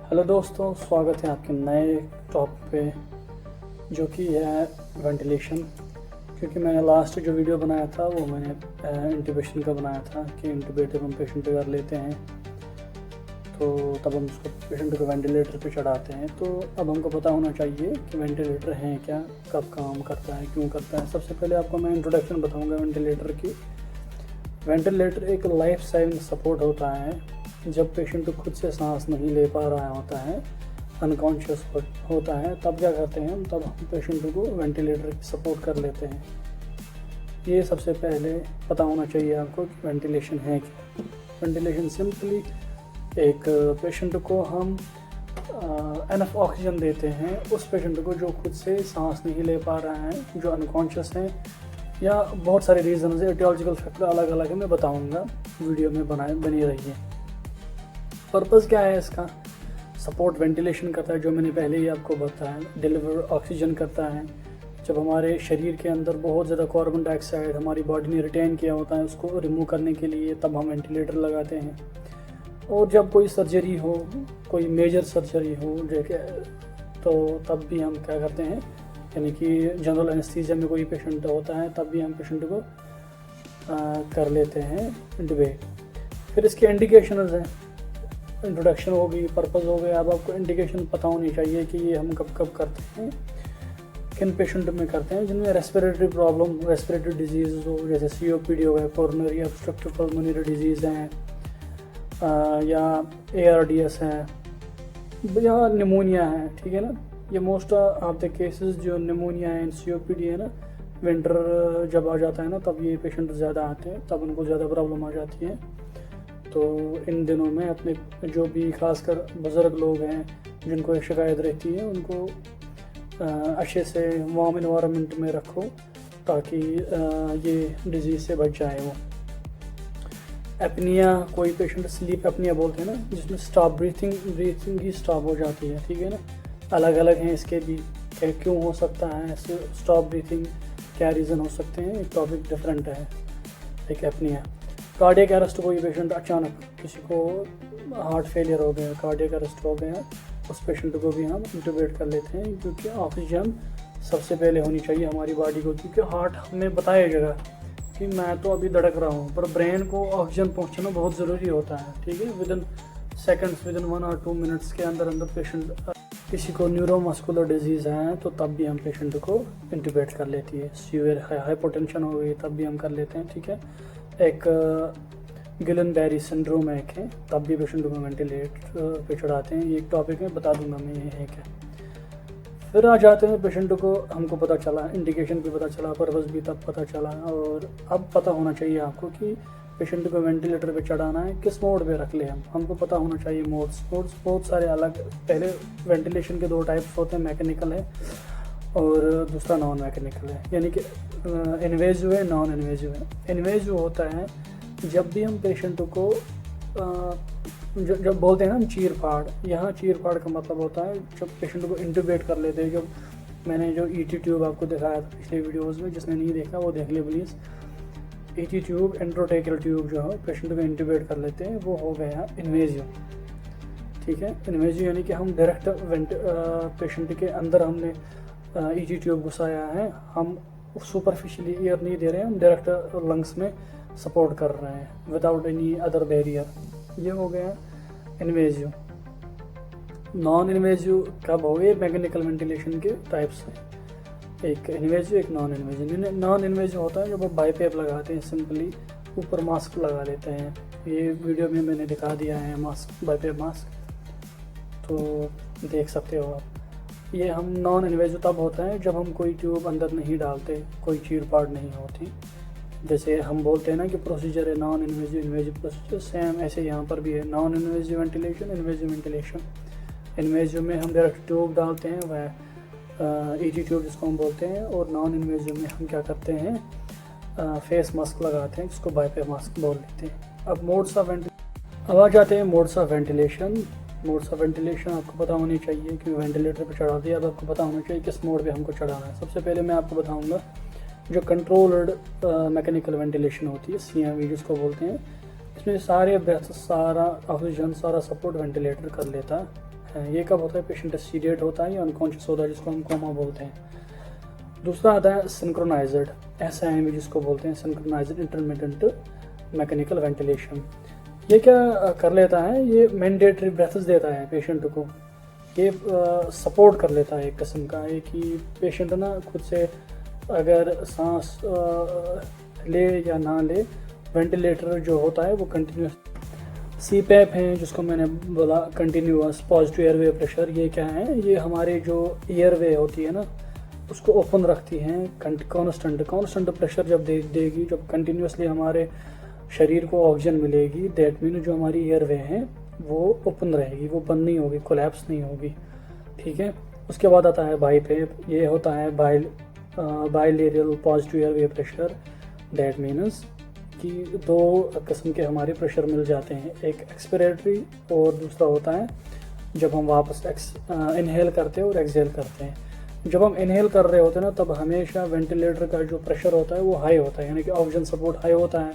Hello दोस्तों, स्वागत है आपके नए टॉपिक पे जो कि है वेंटिलेशन। क्योंकि मैंने लास्ट जो वीडियो बनाया था वो मैंने इंटूबेशन का बनाया था कि इंटूबेटर हम पेशेंट पे कर लेते हैं, तो तब हम उसको पेशेंट को वेंटिलेटर पे चढ़ाते हैं। तो अब हमको पता होना चाहिए कि वेंटिलेटर है क्या, कब काम करता है, क्यों करता है। सबसे पहले आपको मैं इंट्रोडक्शन बताऊँगा वेंटिलेटर की। वेंटिलेटर एक लाइफ सेविंग सपोर्ट होता है। जब पेशेंट खुद से सांस नहीं ले पा रहा होता है, अनकॉन्शियस होता है, तब क्या करते हैं हम, तब हम पेशेंट को वेंटिलेटर की सपोर्ट कर लेते हैं। ये सबसे पहले पता होना चाहिए आपको कि वेंटिलेशन है क्या। वेंटिलेशन सिंपली एक पेशेंट को हम एनफ ऑक्सीजन देते हैं उस पेशेंट को जो खुद से सांस नहीं ले पा रहा है, जो अनकॉन्शियस है, या बहुत सारे रीज़न है, एटियोलॉजिकल फैक्टर अलग अलग है, मैं बताऊंगा। वीडियो में बनी रहिए। पर्पज़ क्या है इसका? सपोर्ट वेंटिलेशन करता है, जो मैंने पहले ही आपको बताया। डिलीवर ऑक्सीजन करता है। जब हमारे शरीर के अंदर बहुत ज़्यादा कार्बन डाइऑक्साइड हमारी बॉडी ने रिटेन किया होता है, उसको रिमूव करने के लिए तब हम वेंटिलेटर लगाते हैं। और जब कोई सर्जरी हो, कोई मेजर सर्जरी हो जैसे, तो तब भी हम क्या करते हैं, यानी कि जनरल एनेस्थीसिया में कोई पेशेंट होता है तब भी हम पेशेंट को कर लेते हैं इंटूबेट। फिर इसके इंडिकेशंस हैं। इंट्रोडक्शन हो गई, पर्पज़ हो गया। अब आपको इंडिकेशन पता होनी चाहिए कि ये हम कब कब करते हैं, किन पेशेंट में करते हैं जिनमें रेस्पिरेटरी प्रॉब्लम, रेस्पिरेटरी डिजीज़ हो, जैसे COPD हो गया, कोरोनरी ऑब्स्ट्रक्टिव पल्मोनरी डिजीज़ हैं, या ARDS है, या निमोनिया है। ठीक है ना। ये मोस्ट ऑफ द केसेस जो निमोनिया है, COPD है ना, विंटर जब आ जाता है ना, तब ये पेशेंट ज़्यादा आते हैं, तब उनको ज़्यादा प्रॉब्लम आ जाती है। तो इन दिनों में अपने जो भी खासकर बुज़ुर्ग लोग हैं जिनको शिकायत रहती है, उनको अच्छे से वार्म इन्वायरमेंट में रखो ताकि ये डिजीज़ से बच जाए वो। एपनिया, कोई पेशेंट स्लीप एपनिया बोलते हैं ना, जिसमें स्टॉप ब्रीथिंग ही स्टॉप हो जाती है। ठीक है ना। अलग अलग हैं इसके भी, क्या क्यों हो सकता है ऐसे स्टॉप ब्रीथिंग, क्या रीज़न हो सकते हैं, एक टॉपिक डिफरेंट है। एक एपनिया। कार्डियक अरेस्ट, कोई पेशेंट अचानक किसी को हार्ट फेलियर हो गया, कार्डियक अरेस्ट हो गया, उस पेशेंट को भी हम इंटूबेट कर लेते हैं। क्योंकि ऑक्सीजन सबसे पहले होनी चाहिए हमारी बॉडी को, क्योंकि हार्ट हमें बताएगा कि मैं तो अभी धड़क रहा हूँ, पर ब्रेन को ऑक्सीजन पहुँचाना बहुत ज़रूरी होता है। ठीक है। विदिन सेकेंड्स, विदिन 1 और 2 मिनट्स के अंदर अंदर पेशेंट, किसी को न्यूरोमस्कुलर डिजीज़ है तो तब भी हम पेशेंट को इंटूबेट कर लेती है। सीवियर हाइपोटेंशन हो गई तब भी हम कर लेते हैं। ठीक है। एक गिलन-बैरी सिंड्रोम है, तब भी पेशेंट को वेंटिलेटर पे चढ़ाते हैं। ये एक टॉपिक है, बता दूंगा मैं ये है क्या। फिर आ जाते हैं पेशेंट को, हमको पता चला, इंडिकेशन भी पता चला, पर्पज़ भी तब पता चला। और अब पता होना चाहिए आपको कि पेशेंट को वेंटिलेटर पे चढ़ाना है, किस मोड पे रख ले हमको पता होना चाहिए। मोड्स बहुत सारे अलग, पहले वेंटिलेशन के 2 टाइप्स होते हैं, मैकेनिकल है और दूसरा नॉन मैकेनिकल है, यानी कि इन्वेजिव है, नॉन इन्वेजिव है। इन्वेजिव होता है जब भी हम पेशेंट को जब बोलते हैं ना हम चीर फाड़, यहाँ चीर फाड़ का मतलब होता है जब पेशेंट को इंटूबेट कर लेते हैं। जब मैंने जो ET ट्यूब आपको दिखाया था पिछले वीडियोज़ में, जिसने नहीं देखा वो देख ले प्लीज़। ET ट्यूब, एंट्रोटेकल ट्यूब जो है पेशेंट को इंटूबेट कर लेते हैं, वो हो गया इन्वेजिव। ठीक है। इन्वेजिव यानी कि हम डायरेक्ट पेशेंट के अंदर हमने ET ट्यूब घुसाया है, हम सुपरफिशियली एयर नहीं दे रहे हैं, हम डायरेक्ट लंग्स में सपोर्ट कर रहे हैं विदाउट एनी अदर बैरियर। ये हो गया इन्वेजिव। नॉन इन्वेजिव कब हो गए? मैकेनिकल वेंटिलेशन के टाइप्स हैं, एक इन्वेजिव, एक नॉन इन्वेजिव। नॉन इन्वेजिव होता है जब आप बाईपेप लगाते हैं, सिंपली ऊपर मास्क लगा लेते हैं। ये वीडियो में मैंने दिखा दिया है मास्क, बाईपेप मास्क, तो देख सकते हो आप। ये हम नॉन इन्वेजिव तब होता है जब हम कोई ट्यूब अंदर नहीं डालते, कोई चीर फाड़ नहीं होती। जैसे हम बोलते हैं ना कि प्रोसीजर है non invasive, invasive procedure, same ऐसे यहाँ पर भी है। Non invasive ventilation, invasive ventilation. Invasive में हम डायरेक्ट ट्यूब डालते हैं, वह ET ट्यूब जिसको हम बोलते हैं। और नॉन इन्वेजिव में हम क्या करते हैं, फेस मास्क लगाते हैं, जिसको बाईपेप मास्क बोल लेते हैं। अब मोड्स ऑफ वेंटिलेशन, अब आ जाते हैं modes of ventilation. Modes of ventilation आपको पता होनी चाहिए कि वेंटिलेटर पर चढ़ा दिया, अब आपको पता होना चाहिए किस मोड पे हमको चढ़ाना है। सबसे पहले मैं आपको बताऊंगा जो कंट्रोल्ड मैकेनिकल वेंटिलेशन होती है, CMV जिसको बोलते हैं। इसमें सारे ब्रेथ, सारा ऑक्सीजन, सारा सपोर्ट वेंटिलेटर कर लेता होता है। ये कब होता है? पेशेंट सीडेट होता है या अनकॉन्शियस होता है, जिसको हम कोमा बोलते हैं। दूसरा आता है सिंक्रोनाइज्ड SIMV, जिसको बोलते हैं सिंक्रोनाइज्ड इंटरमिटेंट मैकेनिकल वेंटिलेशन। ये क्या कर लेता है? ये मैंडेटरी ब्रेथ्स देता है पेशेंट को। ये सपोर्ट कर लेता है एक किस्म का, एक ही पेशेंट ना खुद से अगर सांस ले या ना ले, वेंटिलेटर जो होता है वो कंटिन्यूस। CPAP है, जिसको मैंने बोला कंटिन्यूअस पॉजिटिव एयरवे प्रेशर। ये क्या है? ये हमारे जो एयरवे होती है ना उसको ओपन रखती हैं। कांस्टेंट प्रेशर जब देगी, जब कंटिन्यूसली हमारे शरीर को ऑक्सीजन मिलेगी, दैट मीन जो हमारी एयरवे हैं वो ओपन रहेगी, वो बंद नहीं होगी, कोलैप्स नहीं होगी। ठीक है। उसके बाद आता है बाईपेप। ये होता है bilevel positive airway pressure. That means कि दो किस्म के हमारे प्रेशर मिल जाते हैं, एक एक्सपिरेटरी और दूसरा होता है जब हम वापस इनहेल करते हैं और एक्सहेल करते हैं। जब हम इनहेल कर रहे होते हैं ना, तब हमेशा वेंटिलेटर का जो प्रेशर होता है वो हाई होता है, यानी कि ऑक्सीजन सपोर्ट हाई होता है।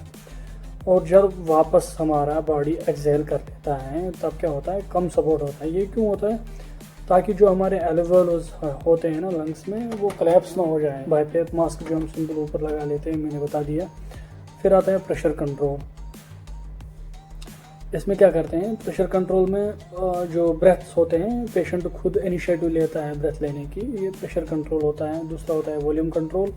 और जब वापस हमारा बॉडी एक्सहेल कर लेता है तब क्या होता है? कम सपोर्ट होता है। ये क्यों होता है? ताकि जो हमारे एल्वेओल्स होते हैं ना लंग्स में, वो कोलैप्स ना हो जाए। बाईपेप मास्क जो हम सिंपल ऊपर लगा लेते हैं, मैंने बता दिया। फिर आता है प्रेशर कंट्रोल। इसमें क्या करते हैं? प्रेशर कंट्रोल में जो ब्रेथ्स होते हैं, पेशेंट खुद इनिशिएटिव लेता है ब्रेथ लेने की, ये प्रेशर कंट्रोल होता है। दूसरा होता है वॉल्यूम कंट्रोल।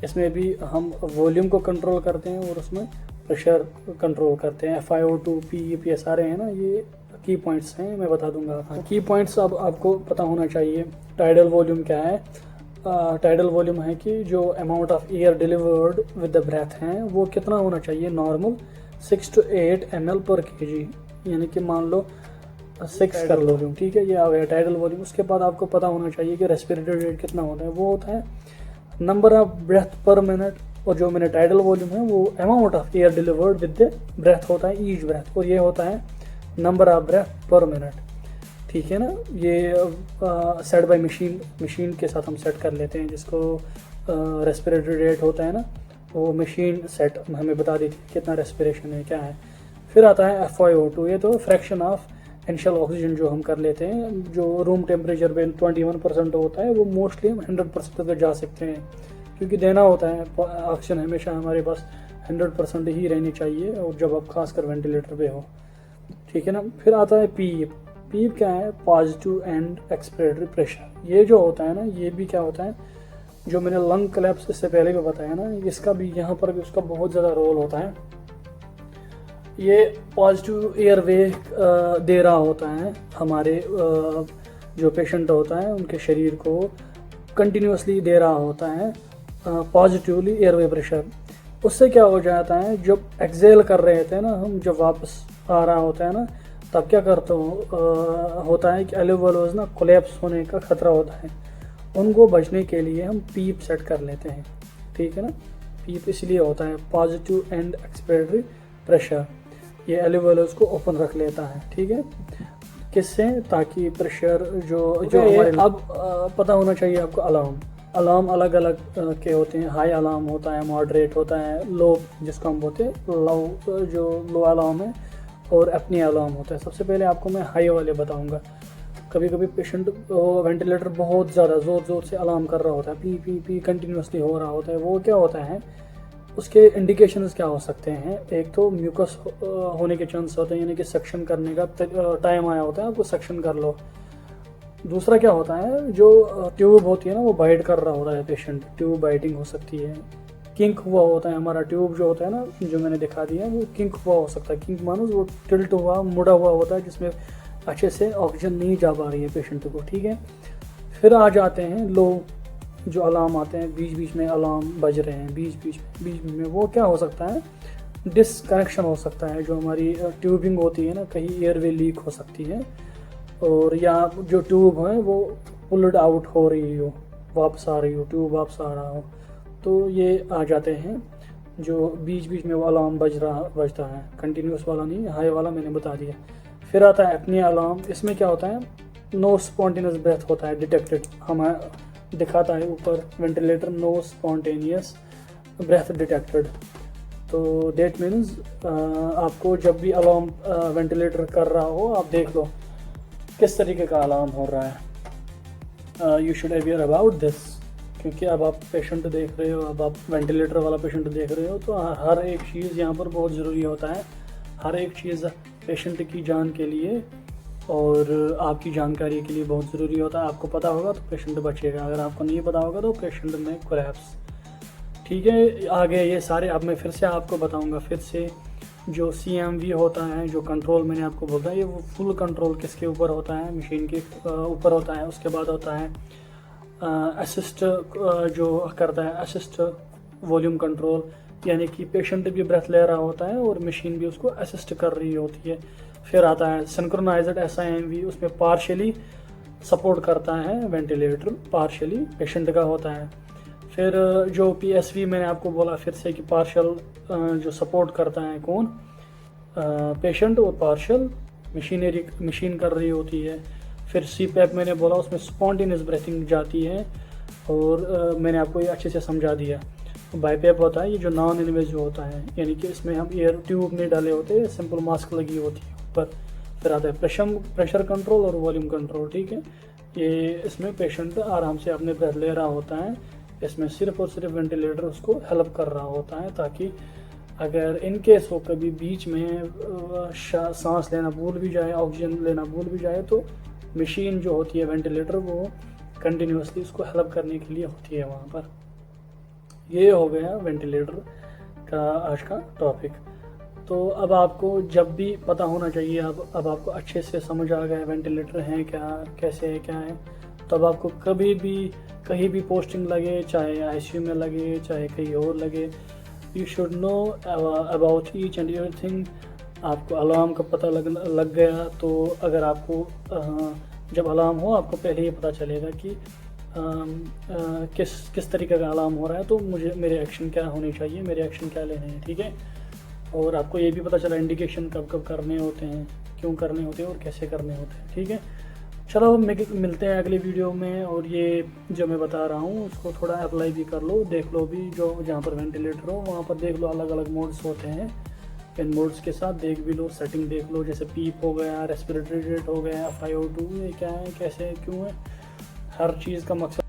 इसमें भी हम वॉल्यूम को कंट्रोल करते हैं और उसमें प्रेशर कंट्रोल करते हैं। FiO2 PEP ये सारे हैं ना, ये की पॉइंट्स हैं, मैं बता दूंगा। की पॉइंट्स अब आपको पता होना चाहिए। टाइडल वॉल्यूम क्या है? टाइडल वॉल्यूम है कि जो amount of air delivered with the breath है वो कितना होना चाहिए? नॉर्मल 6 to 8 ml पर kg, यानी कि मान लो 6 कर लो। ठीक है, ये आ गया टाइडल वॉल्यूम। उसके बाद आपको पता होना चाहिए कि रेस्पिरेटरी रेट कितना होता है। वो होता है number of breath per minute, और जो मैंने टाइडल वॉल्यूम है वो amount of air delivered with the breath होता है, ईच ब्रेथ, और ये होता है number of breath per minute. ठीक है ना। ये सेट बाय मशीन के साथ हम सेट कर लेते हैं, जिसको रेस्पिरेटरी रेट होता है ना, वो मशीन सेट हमें बता देती है कितना रेस्पिरेशन है, क्या है। फिर आता है FiO2। ये तो फ्रैक्शन ऑफ इनिशियल ऑक्सीजन जो हम कर लेते हैं, जो रूम टेम्परेचर पे 21% होता है, वो मोस्टली हम 100% तक जा सकते हैं, क्योंकि देना होता है ऑक्सीजन हमेशा हमारे पास 100% ही रहनी चाहिए, और जब आप खासकर वेंटिलेटर पे हो। ठीक है ना। फिर आता है पीप। पीप क्या है? Positive and expiratory pressure. ये जो होता है ना, ये भी क्या होता है, जो मैंने लंग कोलैप्स इससे पहले भी बताया ना, इसका भी यहाँ पर भी उसका बहुत ज़्यादा रोल होता है। ये पॉजिटिव एयरवे दे रहा होता है हमारे जो पेशेंट होता है उनके शरीर को, कंटिन्यूसली दे रहा होता है पॉजिटिवली एयरवे प्रेशर। उससे क्या हो जाता है, जब एक्सेल कर रहे थे ना हम, जब वापस आ रहा होता है ना, तब क्या करते होता है कि एल्वेओल्स ना कोलैप्स होने का खतरा होता है। उनको बचने के लिए हम पीप सेट कर लेते हैं। ठीक है ना। पीप इसलिए होता है पॉजिटिव एंड एक्सपिरेटरी प्रेशर, ये एल्वेओल्स को ओपन रख लेता है। ठीक है। किससे? ताकि प्रेशर जो हमारे अब पता होना चाहिए आपको। अलार्म अलग अलग के होते हैं। हाई अलार्म होता है, मॉडरेट होता है, लो जिसको हम बोलते हैं लो, जो लो अलार्म है, और अपनी अलार्म होता है। सबसे पहले आपको मैं हाई वाले बताऊंगा। कभी कभी पेशेंट वेंटिलेटर बहुत ज़्यादा ज़ोर से अलार्म कर रहा होता है, पी पी पी कंटिन्यूसली हो रहा होता है। वो क्या होता है, उसके इंडिकेशंस क्या हो सकते हैं? एक तो म्यूकस होने के चांस होते हैं, यानी कि सक्शन करने का टाइम आया होता है, आपको सक्शन कर लो। दूसरा क्या होता है, जो ट्यूब होती है ना वो बाइट कर रहा होता है पेशेंट, ट्यूब बाइटिंग हो सकती है। किंक हुआ होता है हमारा ट्यूब जो होता है ना, जो मैंने दिखा दिया, वो किंक हुआ हो सकता है। किंक मानो वो टिल्ट हुआ, मुड़ा हुआ होता है, जिसमें अच्छे से ऑक्सीजन नहीं जा पा रही है पेशेंट को। ठीक है। फिर आ जाते हैं लो, जो अलार्म आते हैं, बीच बीच में अलार्म बज रहे हैं, बीच में वो क्या हो सकता है, डिसकनेक्शन हो सकता है। जो हमारी ट्यूबिंग होती है ना, कहीं एयरवे लीक हो सकती है, और या जो ट्यूब है वो पुल्ड आउट हो रही हो, वापस आ रही हो, ट्यूब वापस आ रहा हो, तो ये आ जाते हैं। जो बीच बीच में वो अलार्म बजता है, कंटिन्यूस वाला नहीं, हाई वाला मैंने बता दिया। फिर आता है अपनी अलार्म। इसमें क्या होता है, नो स्पॉन्टेनियस ब्रेथ होता है डिटेक्टेड, हमें दिखाता है ऊपर ventilator, no spontaneous breath detected. तो दैट मीन्स आपको जब भी अलार्म वेंटिलेटर कर रहा हो, आप देख लो किस तरीके का अलार्म हो रहा है। You should aware about this, क्योंकि अब आप पेशेंट देख रहे हो, अब आप वेंटिलेटर वाला पेशेंट देख रहे हो, तो हर एक चीज़ यहाँ पर बहुत ज़रूरी होता है। हर एक चीज़ पेशेंट की जान के लिए और आपकी जानकारी के लिए बहुत ज़रूरी होता है। आपको पता होगा तो पेशेंट बचेगा, अगर आपको नहीं पता होगा तो पेशेंट में कोलैप्स। ठीक है, आगे ये सारे अब मैं फिर से आपको बताऊंगा। फिर से जो CMV होता है, जो कंट्रोल मैंने आपको बोला, ये वो फुल कंट्रोल किसके ऊपर होता है, मशीन के ऊपर होता है। उसके बाद होता है असिस्ट, जो करता है असिस्ट वॉल्यूम कंट्रोल, यानी कि पेशेंट भी ब्रेथ ले रहा होता है और मशीन भी उसको असिस्ट कर रही होती है। फिर आता है सिंक्रोनाइज्ड SIMV, उसमें पार्शियली सपोर्ट करता है वेंटिलेटर, पार्शियली पेशेंट का होता है। फिर जो PSV मैंने आपको बोला फिर से कि पार्शियल जो सपोर्ट करता है कौन, पेशेंट, और पार्शियल मशीन कर रही होती है। फिर CPAP मैंने बोला, उसमें स्पॉन्टेनियस ब्रीथिंग जाती है, और मैंने आपको ये अच्छे से समझा दिया। BiPAP होता है ये जो नॉन इन्वेजिव होता है, यानी कि इसमें हम एयर ट्यूब नहीं डाले होते, सिंपल मास्क लगी होती है ऊपर। फिर आता है प्रेशर कंट्रोल और वॉल्यूम कंट्रोल। ठीक है, ये इसमें पेशेंट आराम से अपने ब्रेथ ले रहा होता है, इसमें सिर्फ और सिर्फ वेंटिलेटर उसको हेल्प कर रहा होता है, ताकि अगर इन केस वो कभी बीच में सांस लेना भूल भी जाए, ऑक्सीजन लेना भूल भी जाए, तो मशीन जो होती है वेंटिलेटर वो कंटिन्यूसली उसको हेल्प करने के लिए होती है वहाँ पर। ये हो गया वेंटिलेटर का आज का टॉपिक। तो अब आपको जब भी पता होना चाहिए, अब आपको अच्छे से समझ आ गया वेंटिलेटर है क्या, कैसे है, क्या है। तो अब आपको कभी भी कहीं भी पोस्टिंग लगे, चाहे ICU में लगे, चाहे कहीं और लगे, you should know about each and everything. आपको अलार्म का पता लग गया, तो अगर आपको जब अलार्म हो आपको पहले ही पता चलेगा कि किस तरीके का अलार्म हो रहा है, तो मेरे एक्शन क्या होने चाहिए, मेरे एक्शन क्या लेने हैं। ठीक है, और आपको ये भी पता चला इंडिकेशन कब कब करने होते हैं, क्यों करने होते हैं और कैसे करने होते हैं। ठीक है, चलो मिलते हैं अगली वीडियो में, और ये जो मैं बता रहा हूँ उसको थोड़ा अप्लाई भी कर लो, देख लो भी, जो जहाँ पर वेंटिलेटर हो वहाँ पर देख लो अलग अलग मोड्स होते हैं, इन मोड्स के साथ देख भी लो, सेटिंग देख लो, जैसे पीप हो गया, रेस्पिरेटरी रेट हो गया, FiO2 ये क्या है, कैसे है, क्यों है, हर चीज़ का मकसद